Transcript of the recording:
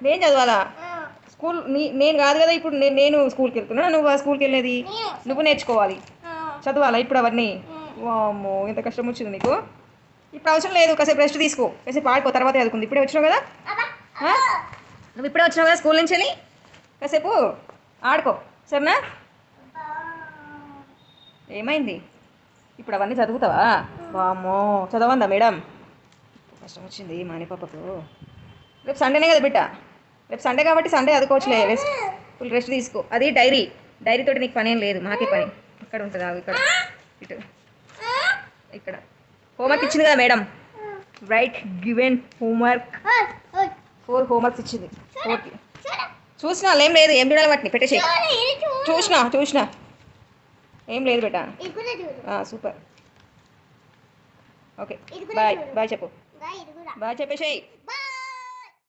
నేను చదవాలా? స్కూల్ నేను కాదు కదా ఇప్పుడు, నేను స్కూల్కి వెళ్తున్నా, నువ్వు ఆ స్కూల్కి వెళ్ళేది నువ్వు నేర్చుకోవాలి. చదవాలా ఇప్పుడు అవన్నీ? వామ్మో ఎంత కష్టం వచ్చింది నీకు. ఇప్పుడు అవసరం లేదు, కాసేపు రెస్ట్ తీసుకో, కాసేపు ఆడుకో, తర్వాత చదువుకుంది. ఇప్పుడే వచ్చినావు కదా, నువ్వు ఇప్పుడే వచ్చినావు కదా స్కూల్ నుంచి వెళ్ళి, కాసేపు ఆడుకో సరేనా? ఏమైంది ఇప్పుడు అవన్నీ చదువుతావా? వామ్మో చదవందా మేడం? కష్టం వచ్చింది మానే పాపకు. రేపు సండేనే కదా బిడ్డ, రేపు సండే కాబట్టి సండే చదువుకోవచ్చులే, రెస్ట్, ఫుల్ రెస్ట్ తీసుకో. అది డైరీ తోటి నీకు పని ఏం లేదు, మాకే పని. ఇక్కడ ఉంటుంది ఇక్కడ, ఇటు ఇక్కడ హోంవర్క్ ఇచ్చింది కదా madam, right given homework. 4 homeworks ఇచ్చింది, 4కి చూసినా ఏం లేదు, ఏం చూడాలి వాటిని పెట్టేసి. చూసినా ఏం లేదు బేటా. సూపర్. ఓకే బాయ్ చెప్పు, బాయ్ చెప్పేసేయ్.